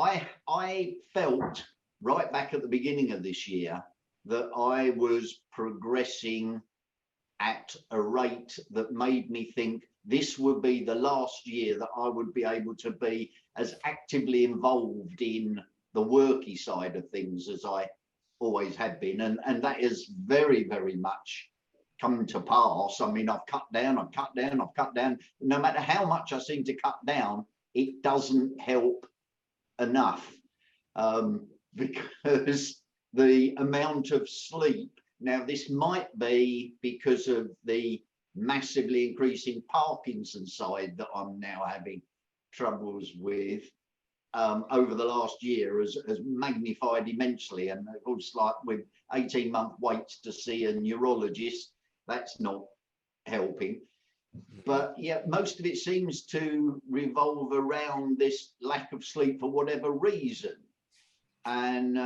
I felt right back at the beginning of this year that I was progressing at a rate that made me think this would be the last year that I would be able to be as actively involved in the worky side of things as I always had been. And that is very, very much come to pass. I mean, I've cut down, I've cut down, I've cut down. No matter how much I seem to cut down, it doesn't help enough, because the amount of sleep, now this might be because of the massively increasing Parkinson's side that I'm now having troubles with, over the last year has magnified immensely. And of course, like with 18-month waits to see a neurologist, that's not helping. But yeah, most of it seems to revolve around this lack of sleep for whatever reason. And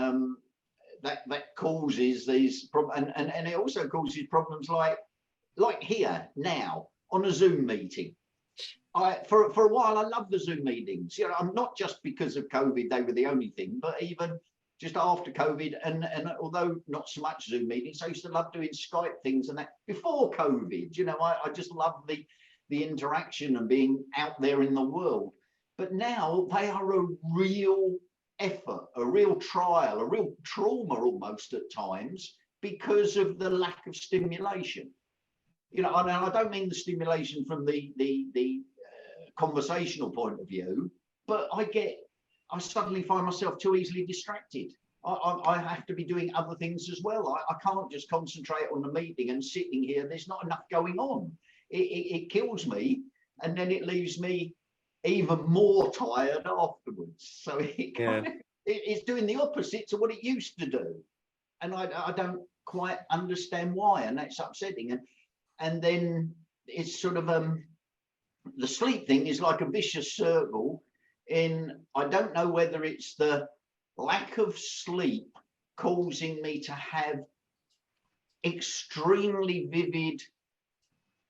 that causes these problems, and it also causes problems like here now on a Zoom meeting. For a while, I loved the Zoom meetings. You know, I'm not just because of COVID, they were the only thing, but even just after COVID, and although not so much Zoom meetings, I used to love doing Skype things and that before COVID. You know, I just love the interaction and being out there in the world. But now they are a real effort, a real trial, a real trauma almost at times because of the lack of stimulation. You know, and I don't mean the stimulation from the conversational point of view, but I suddenly find myself too easily distracted. I have to be doing other things as well. I can't just concentrate on the meeting and sitting here. There's not enough going on. It kills me, and then it leaves me even more tired afterwards. So it's doing the opposite to what it used to do. And I don't quite understand why, and that's upsetting. And then it's sort of the sleep thing is like a vicious circle. I don't know whether it's the lack of sleep causing me to have extremely vivid,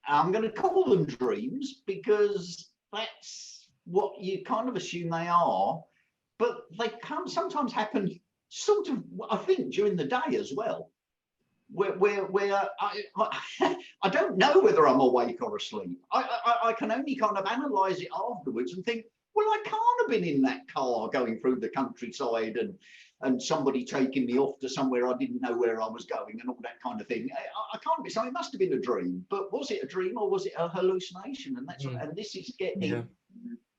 I'm going to call them dreams, because that's what you kind of assume they are, but they can sometimes happen sort of, I think, during the day as well, where I don't know whether I'm awake or asleep. I can only kind of analyze it afterwards and think, well, I can't have been in that car going through the countryside and somebody taking me off to somewhere I didn't know where I was going and all that kind of thing. I can't be. So it must have been a dream. But was it a dream or was it a hallucination? And that's and this is getting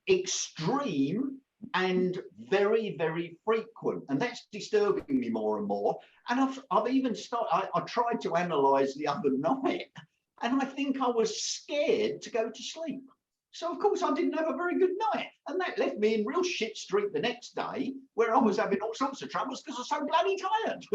extreme and very, very frequent, and that's disturbing me more and more. And I've even started. I tried to analyze the other night, and I think I was scared to go to sleep. So, of course, I didn't have a very good night. And that left me in real shit street the next day, where I was having all sorts of troubles because I was so bloody tired.